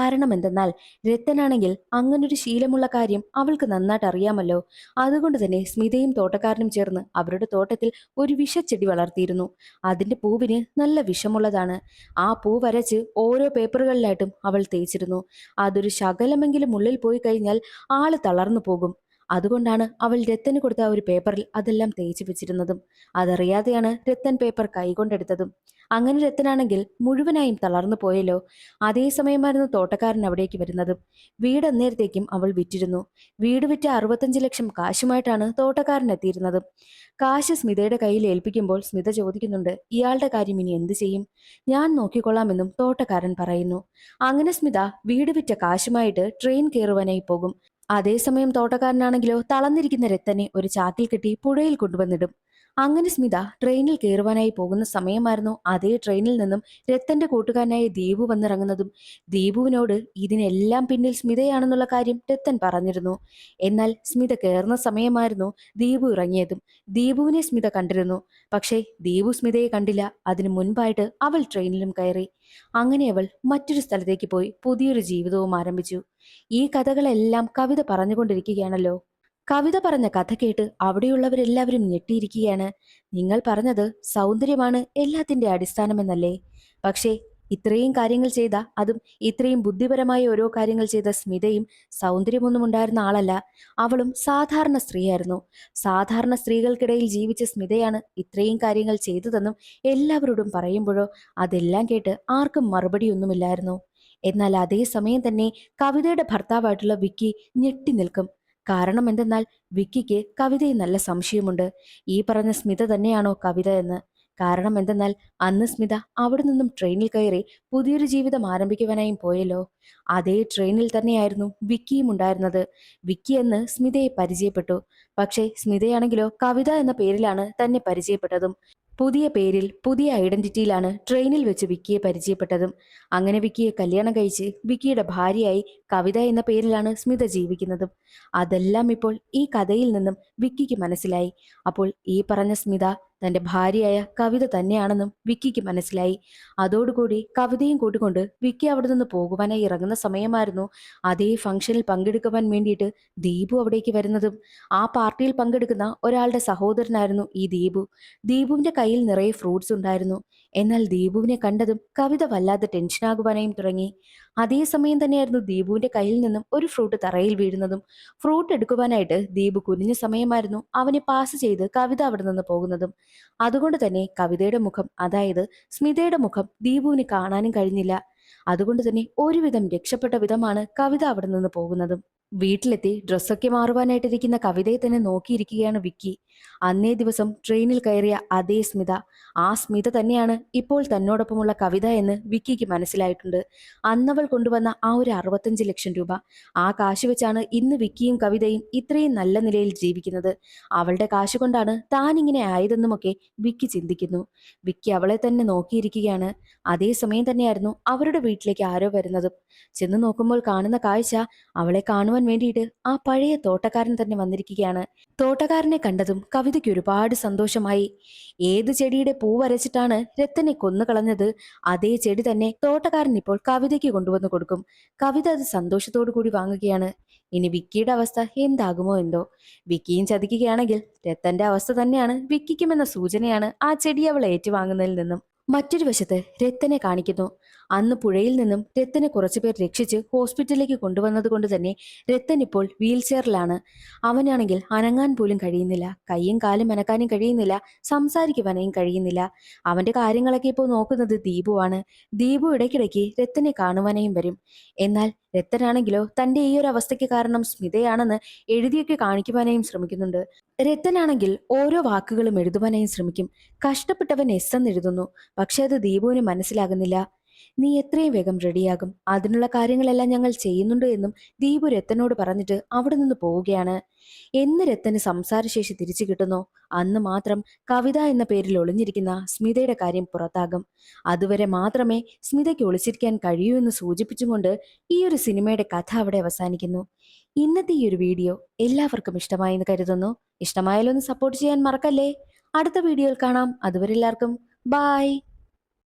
S1: കാരണം എന്തെന്നാൽ രത്തനാണെങ്കിൽ അങ്ങനൊരു ശീലമുള്ള കാര്യം അവൾക്ക് നന്നായിട്ട് അറിയാമല്ലോ. അതുകൊണ്ട് തന്നെ സ്മിതയും തോട്ടക്കാരനും ചേർന്ന് അവരുടെ തോട്ടത്തിൽ ഒരു വിഷച്ചെടി വളർത്തിയിരുന്നു. അതിന്റെ പൂവിന് നല്ല വിഷമുള്ളതാണ്. ആ പൂ വരച്ച് ഓരോ പേപ്പറുകളിലായിട്ടും അവൾ തേച്ചിരുന്നു. അതൊരു ശകലമെങ്കിലും ഉള്ളിൽ പോയി കഴിഞ്ഞാൽ ആള് തളർന്നു പോകും. അതുകൊണ്ടാണ് അവൾ രത്തന് കൊടുത്ത ആ ഒരു പേപ്പറിൽ അതെല്ലാം തേച്ച് വെച്ചിരുന്നതും. അതറിയാതെയാണ് രത്തൻ പേപ്പർ കൈകൊണ്ടെടുത്തതും. അങ്ങനെ രത്തനാണെങ്കിൽ മുഴുവനായും തളർന്നു പോയല്ലോ. അതേസമയമായിരുന്നു തോട്ടക്കാരൻ അവിടേക്ക് വരുന്നതും. വീട് അന്നേരത്തേക്കും അവൾ വിറ്റിരുന്നു. വീട് വിറ്റ 65 ലക്ഷം കാശുമായിട്ടാണ് തോട്ടക്കാരൻ എത്തിയിരുന്നത്. കാശ് സ്മിതയുടെ കയ്യിൽ ഏൽപ്പിക്കുമ്പോൾ സ്മിത ചോദിക്കുന്നുണ്ട്, ഇയാളുടെ കാര്യം ഇനി എന്ത് ചെയ്യും? ഞാൻ നോക്കിക്കൊള്ളാമെന്നും തോട്ടക്കാരൻ പറയുന്നു. അങ്ങനെ സ്മിത വീട് വിറ്റ കാശുമായിട്ട് ട്രെയിൻ കയറുവാനായി പോകും. അതേസമയം തോട്ടക്കാരനാണെങ്കിലോ തളർന്നിരിക്കുന്ന രത്തനെ ഒരു ചാക്കിൽ കെട്ടി പുഴയിൽ കൊണ്ടുവന്നിടും. അങ്ങനെ സ്മിത ട്രെയിനിൽ കയറുവാനായി പോകുന്ന സമയമായിരുന്നു അതേ ട്രെയിനിൽ നിന്നും രത്തന്റെ കൂട്ടുകാരനായ ദീപു വന്നിറങ്ങുന്നതും. ദീപുവിനോട് ഇതിനെല്ലാം പിന്നിൽ സ്മിതയാണെന്നുള്ള കാര്യം രത്തൻ പറഞ്ഞിരുന്നു. എന്നാൽ സ്മിത കയറുന്ന സമയമായിരുന്നു ദീപു ഇറങ്ങിയതും. ദീപുവിനെ സ്മിത കണ്ടിരുന്നു. പക്ഷേ ദീപു സ്മിതയെ കണ്ടില്ല. അതിനു മുൻപായിട്ട് അവൾ ട്രെയിനിലും കയറി. അങ്ങനെ അവൾ മറ്റൊരു സ്ഥലത്തേക്ക് പോയി പുതിയൊരു ജീവിതവും ആരംഭിച്ചു. ഈ കഥകളെല്ലാം കവിത പറഞ്ഞുകൊണ്ടിരിക്കുകയാണല്ലോ. കവിത പറഞ്ഞ കഥ കേട്ട് അവിടെയുള്ളവരെല്ലാവരും ഞെട്ടിയിരിക്കുകയാണ്. നിങ്ങൾ പറഞ്ഞത് സൗന്ദര്യമാണ് എല്ലാത്തിന്റെ അടിസ്ഥാനമെന്നല്ലേ? പക്ഷേ ഇത്രയും കാര്യങ്ങൾ ചെയ്ത, അതും ഇത്രയും ബുദ്ധിപരമായ ഓരോ കാര്യങ്ങൾ ചെയ്ത സ്മിതയും സൗന്ദര്യമൊന്നും ഉണ്ടായിരുന്ന ആളല്ല. അവളും സാധാരണ സ്ത്രീയായിരുന്നു. സാധാരണ സ്ത്രീകൾക്കിടയിൽ ജീവിച്ച സ്മിതയാണ് ഇത്രയും കാര്യങ്ങൾ ചെയ്തതെന്നും എല്ലാവരോടും പറയുമ്പോഴോ അതെല്ലാം കേട്ട് ആർക്കും മറുപടിയൊന്നുമില്ലായിരുന്നു. എന്നാൽ അതേ സമയം തന്നെ കവിതയുടെ ഭർത്താവായിട്ടുള്ള വിക്കി ഞെട്ടി നിൽക്കും. കാരണം എന്തെന്നാൽ വിക്കിക്ക് കവിതയെ നല്ല സംശയമുണ്ട്. ഈ പറഞ്ഞ സ്മിത തന്നെയാണോ കവിത എന്ന്. കാരണം എന്തെന്നാൽ അന്ന് സ്മിത അവിടെ നിന്നും ട്രെയിനിൽ കയറി പുതിയൊരു ജീവിതം ആരംഭിക്കുവാനായും പോയല്ലോ. അതേ ട്രെയിനിൽ തന്നെയായിരുന്നു വിക്കിയും ഉണ്ടായിരുന്നത്. വിക്കി എന്ന് സ്മിതയെ പരിചയപ്പെട്ടു. പക്ഷേ സ്മിതയാണെങ്കിലോ കവിത എന്ന പേരിലാണ് തന്നെ പരിചയപ്പെട്ടതും. പുതിയ പേരിൽ പുതിയ ഐഡന്റിറ്റിയിലാണ് ട്രെയിനിൽ വെച്ച് വിക്കിയെ പരിചയപ്പെട്ടതും. അങ്ങനെ വിക്കിയെ കല്യാണം കഴിച്ച് വിക്കിയുടെ ഭാര്യയായി കവിത എന്ന പേരിലാണ് സ്മിത ജീവിക്കുന്നതും. അതെല്ലാം ഇപ്പോൾ ഈ കഥയിൽ നിന്നും വിക്കിക്ക് മനസ്സിലായി. അപ്പോൾ ഈ പറഞ്ഞ സ്മിത തന്റെ ഭാര്യയായ കവിത തന്നെയാണെന്നും വിക്കിക്ക് മനസ്സിലായി. അതോടുകൂടി കവിതയും കൂട്ടിക്കൊണ്ട് വിക്കി അവിടെ നിന്ന് പോകുവാനായി ഇറങ്ങുന്ന സമയമായിരുന്നു അതേ ഫംഗ്ഷനിൽ പങ്കെടുക്കുവാൻ വേണ്ടിയിട്ട് ദീപു അവിടേക്ക് വരുന്നതും. ആ പാർട്ടിയിൽ പങ്കെടുക്കുന്ന ഒരാളുടെ സഹോദരനായിരുന്നു ഈ ദീപു. ദീപുവിന്റെ കയ്യിൽ നിറയെ ഫ്രൂട്ട്സ് ഉണ്ടായിരുന്നു. എന്നാൽ ദീപുവിനെ കണ്ടതും കവിത വല്ലാതെ ടെൻഷനാകുവാനായും തുടങ്ങി. അതേസമയം തന്നെയായിരുന്നു ദീപുവിന്റെ കയ്യിൽ നിന്നും ഒരു ഫ്രൂട്ട് തറയിൽ വീഴുന്നതും. ഫ്രൂട്ട് എടുക്കുവാനായിട്ട് ദീപു കുനിഞ്ഞ സമയമായിരുന്നു അവനെ പാസ് ചെയ്ത് കവിത അവിടെ നിന്ന് പോകുന്നതും. അതുകൊണ്ട് തന്നെ കവിതയുടെ മുഖം, അതായത് സ്മിതയുടെ മുഖം ദീപുവിന് കാണാനും കഴിഞ്ഞില്ല. അതുകൊണ്ട് തന്നെ ഒരുവിധം രക്ഷപ്പെട്ട വിധമാണ് കവിത അവിടെ നിന്ന് പോകുന്നതും. വീട്ടിലെത്തി ഡ്രസ്സൊക്കെ മാറുവാനായിട്ടിരിക്കുന്ന കവിതയെ തന്നെ നോക്കിയിരിക്കുകയാണ് വിക്കി. അന്നേ ദിവസം ട്രെയിനിൽ കയറിയ അതേ സ്മിത, ആ സ്മിത തന്നെയാണ് ഇപ്പോൾ തന്നോടൊപ്പമുള്ള കവിത എന്ന് വിക്കിക്ക് മനസ്സിലായിട്ടുണ്ട്. അന്നവൾ കൊണ്ടുവന്ന ആ ഒരു 65 ലക്ഷം രൂപ, ആ കാശ് വെച്ചാണ് ഇന്ന് വിക്കിയും കവിതയും ഇത്രയും നല്ല നിലയിൽ ജീവിക്കുന്നത്. അവളുടെ കാശ് കൊണ്ടാണ് താൻ ഇങ്ങനെ ആയതെന്നുമൊക്കെ വിക്കി ചിന്തിക്കുന്നു. വിക്കി അവളെ തന്നെ നോക്കിയിരിക്കുകയാണ്. അതേസമയം തന്നെയായിരുന്നു അവരുടെ വീട്ടിലേക്ക് ആരോ വരുന്നതും. ചെന്ന് നോക്കുമ്പോൾ കാണുന്ന കാഴ്ച അവളെ കാണുവാൻ വാങ്ങുവാൻ വേണ്ടിയിട്ട് ആ പഴയ തോട്ടക്കാരൻ തന്നെ വന്നിരിക്കുകയാണ്. തോട്ടക്കാരനെ കണ്ടതും കവിതയ്ക്ക് ഒരുപാട് സന്തോഷമായി. ഏത് ചെടിയുടെ പൂ വരച്ചിട്ടാണ് രത്തനെ കൊന്നുകളഞ്ഞത്, അതേ ചെടി തന്നെ തോട്ടക്കാരൻ ഇപ്പോൾ കവിതയ്ക്ക് കൊണ്ടുവന്ന് കൊടുക്കും. കവിത അത് സന്തോഷത്തോടു കൂടി വാങ്ങുകയാണ്. ഇനി വിക്കിയുടെ അവസ്ഥ എന്താകുമോ എന്തോ. വിക്കിയും ചതിക്കുകയാണെങ്കിൽ രത്തന്റെ അവസ്ഥ തന്നെയാണ് വിക്കിക്കുമെന്ന സൂചനയാണ് ആ ചെടി അവൾ ഏറ്റുവാങ്ങുന്നതിൽ നിന്നും. മറ്റൊരു വശത്ത് രത്തനെ കാണിക്കുന്നു. അന്ന് പുഴയിൽ നിന്നും രത്തനെ കുറച്ചുപേർ രക്ഷിച്ച് ഹോസ്പിറ്റലിലേക്ക് കൊണ്ടുവന്നത് കൊണ്ട് തന്നെ രത്തൻ ഇപ്പോൾ വീൽ ചെയറിലാണ്. അവനാണെങ്കിൽ അനങ്ങാൻ പോലും കഴിയുന്നില്ല, കൈയും കാലും അനക്കാനും കഴിയുന്നില്ല, സംസാരിക്കുവാനും കഴിയുന്നില്ല. അവന്റെ കാര്യങ്ങളൊക്കെ ഇപ്പോൾ നോക്കുന്നത് ദീപുവാണ്. ദീപു ഇടയ്ക്കിടയ്ക്ക് രത്തനെ കാണുവാനായും വരും. എന്നാൽ രത്തനാണെങ്കിലോ തന്റെ ഈ ഒരു അവസ്ഥയ്ക്ക് കാരണം സ്മിതയാണെന്ന് എഴുതിയൊക്കെ കാണിക്കുവാനായും ശ്രമിക്കുന്നുണ്ട്. രത്തനാണെങ്കിൽ ഓരോ വാക്കുകളും എഴുതുവാനായും ശ്രമിക്കും. കഷ്ടപ്പെട്ടവൻ എസ് എന്ന് എഴുതുന്നു. പക്ഷെ അത് ദീപുവിന് മനസ്സിലാകുന്നില്ല. നീ എത്രയും വേഗം റെഡിയാകും, അതിനുള്ള കാര്യങ്ങളെല്ലാം ഞങ്ങൾ ചെയ്യുന്നുണ്ട് എന്നും ദീപു രത്തനോട് പറഞ്ഞിട്ട് അവിടെ നിന്ന് പോവുകയാണ്. എന്ന് രത്തന് സംസാരശേഷി തിരിച്ചു കിട്ടുന്നോ അന്ന് മാത്രം കവിത എന്ന പേരിൽ ഒളിഞ്ഞിരിക്കുന്ന സ്മിതയുടെ കാര്യം പുറത്താകും. അതുവരെ മാത്രമേ സ്മിതയ്ക്ക് ഒളിച്ചിരിക്കാൻ കഴിയൂ എന്ന് സൂചിപ്പിച്ചുകൊണ്ട് ഈ ഒരു സിനിമയുടെ കഥ അവിടെ അവസാനിക്കുന്നു. ഇന്നത്തെ ഈ ഒരു വീഡിയോ എല്ലാവർക്കും ഇഷ്ടമായി എന്ന് കരുതുന്നു. ഇഷ്ടമായാലൊന്ന് സപ്പോർട്ട് ചെയ്യാൻ മറക്കല്ലേ. അടുത്ത വീഡിയോയിൽ കാണാം. അതുവരെ എല്ലാവർക്കും ബായ്.